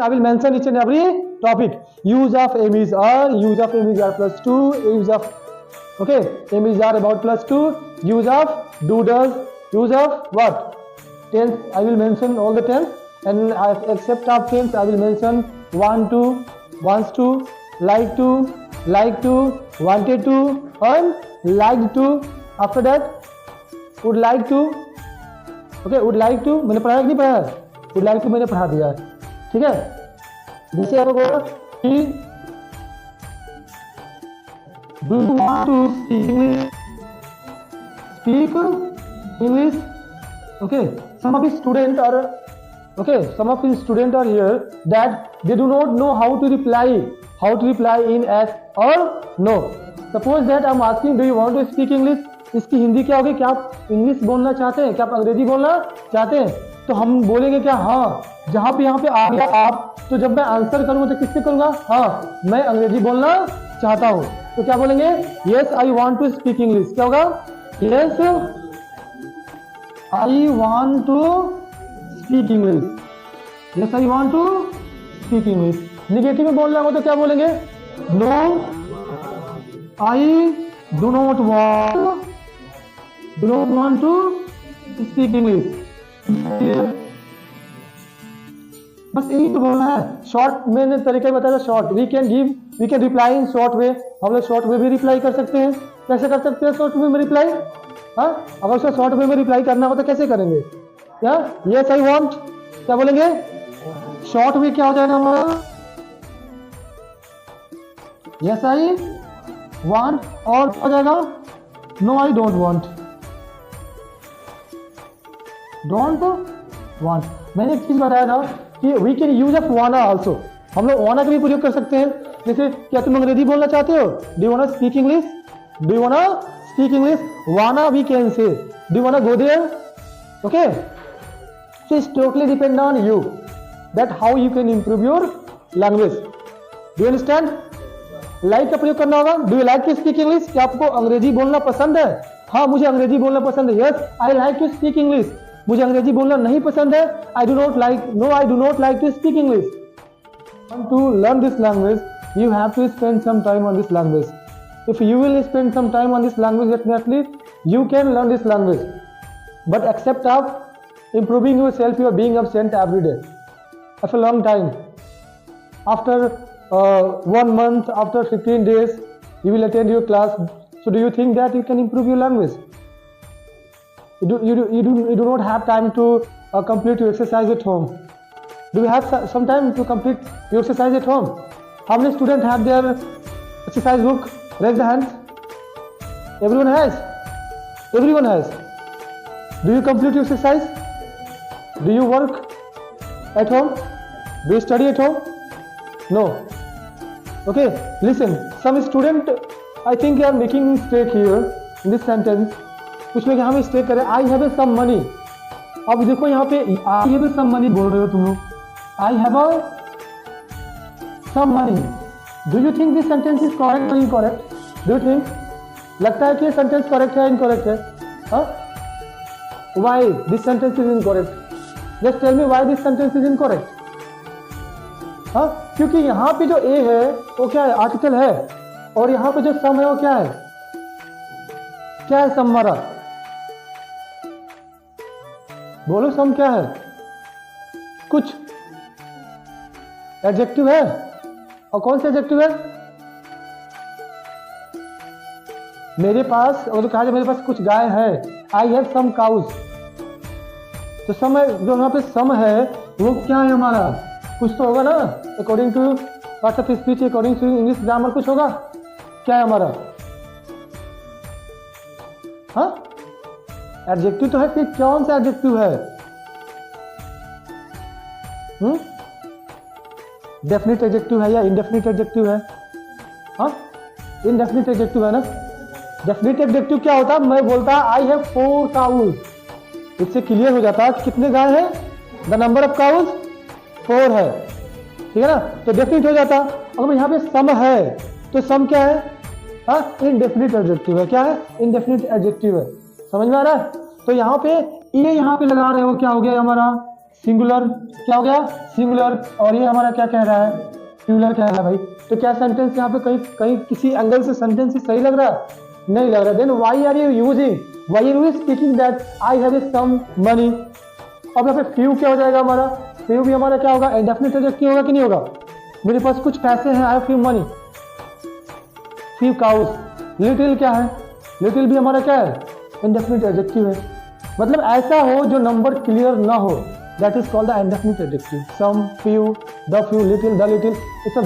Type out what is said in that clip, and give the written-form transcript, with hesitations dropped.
I will mention each and every topic. Use of am is are, use of am is are plus 2, use of, okay, am is are about plus 2, use of do does, use of what? Tense, I will mention all the tense, and except of tense, I will mention want to, wants to, like to, wanted to, and liked to. After that, would like to, okay, would like to मैंने पढ़ाया कि नहीं पढ़ाया? would like to मैंने पढ़ा दिया है, ठीक है। जैसे आप बोलो कि do you want to speak English? Okay, some of the students are here that they do not know how to reply in yes or no. Suppose that I'm asking, do you want to speak English? इसकी हिंदी क्या होगी? क्या आप English बोलना चाहते हैं? क्या आप अंग्रेजी बोलना चाहते हैं? तो हम बोलेंगे क्या? हाँ। जहाँ पे यहाँ पे आ गया आप, तो जब मैं आंसर करूँगा तो किससे करूँगा? हाँ, मैं अंग्रेजी बोलना चाहता हूँ, तो क्या बोलेंगे? Yes I want to speak English. क्या होगा? Yes I want to speak English. Yes I want to speak English. Negative में बोलना हो तो क्या बोलेंगे? No I do not want to speak English. बस यही तो बोलना है। शॉर्ट मैंने तरीका बताया, short we can reply in short way. हम लोग शॉर्ट वे भी रिप्लाई कर सकते हैं। कैसे कर सकते हैं शॉर्ट वे में रिप्लाई? हाँ, अगर उसको शॉर्ट वे में रिप्लाई करना हो तो कैसे करेंगे? क्या? यस आई वांट, क्या बोलेंगे? शॉर्ट वे क्या हो जाएगा हमारा? यस आई वांट, और हो जाएगा नो आई डोंट वांट। मैंने एक चीज बताया था कि वी कैन यूज अ वाना आल्सो। हम लोग वाना का भी प्रयोग कर सकते हैं। जैसे क्या तुम अंग्रेजी बोलना चाहते हो? Do you want to speak English? Wanna we can say. Do you want to go there? Okay, so it's totally depend on you that how you can improve your language. Do you understand? Like का प्रयोग करना होगा। Do you like to speak English? क्या आपको अंग्रेजी बोलना पसंद है? हाँ, मुझे अंग्रेजी बोलना पसंद है। Yes I like to speak English. मुझे अंग्रेजी बोलना नहीं पसंद है। I do not like to speak English. To learn this language you have to spend some time on this language. If you will spend some time on this language, definitely you can learn this language. But except of improving yourself, you are being absent every day after a long time. After 1 month, after 15 days, you will attend your class. So do you think that you can improve your language? You do not have time to complete your exercise at home. Do you have some time to complete your exercise at home? How many students have their exercise book? Raise the hand. Everyone has. Do you complete your exercise? Do you work at home? Do you study at home? No. Okay, listen. Some student, I think they are making mistake here in this sentence. कुछ लोग यहाँ mistake करें। I have some money. अब देखो यहाँ पे I have some money बोल रहे हो तुम लोग। I have some money. Do you think this sentence is correct or incorrect? Do you think? लगता है कि ये सेंटेंस करेक्ट है इनकरेक्ट है? हाँ? Why this sentence is incorrect? Just tell me why this sentence is incorrect. हाँ? क्योंकि यहाँ पे जो A है वो क्या है? आर्टिकल है। और यहाँ पे जो सम है वो क्या है? क्या है सम हमारा? बोलो सम क्या है? कुछ एडजेक्टिव है। और कौन सा एडजेक्टिव है? मेरे पास, और तो कहा जाए मेरे पास कुछ गाय है। I have some cows. तो सम है, जो यहाँ पे सम है वो क्या है हमारा? कुछ तो होगा ना, according to parts of speech, according to English grammar कुछ होगा। क्या है हमारा? हाँ, एडजेक्टिव तो है। फिर कौन सा एडजेक्टिव है? डेफिनिट एडजेक्टिव है या इनडेफिनिट एडजेक्टिव है? हाँ, इनडेफिनिट एडजेक्टिव है ना। डेफिनिट एडजेक्टिव क्या होता है? मैं बोलता आई हैव 4 काउज। इससे क्लियर हो जाता है कि कितने गाय हैं। द नंबर ऑफ काउज 4 है, ठीक है ना। तो डेफिनिट हो जाता। अगर यहाँ पे सम है तो सम क्या है? हाँ, इनडेफिनिट एडजेक्टिव है। क्या है? इनडेफिनिट एडजेक्टिव है। समझ में आ रहा है? तो यहाँ पे ये यहाँ पे लगा रहे हो, क्या हो गया हमारा? सिंगुलर, क्या हो गया सिंगुलर, और ये हमारा क्या कह रहा है प्लूरल कह रहा है भाई। तो क्या सेंटेंस यहाँ पे कहीं कहीं किसी एंगल से सेंटेंस सही लग रहा है, नहीं लग रहा। Then why are you using, why are you speaking that I have some money. अब यहाँ पे फ्यू क्या हो जाएगा हमारा, फ्यू भी हमारा क्या होगा इंडेफिनिट एडजेक्टिव होगा कि नहीं होगा, मेरे पास कुछ पैसे हैं, I have few money. Few cows, little क्या है, लिटिल भी हमारा क्या है इंडेफिनिट एडजेक्टिव है। मतलब ऐसा हो जो नंबर क्लियर ना हो, that is called the indefinite adjective. Some, few, the few, little, the little, ये सब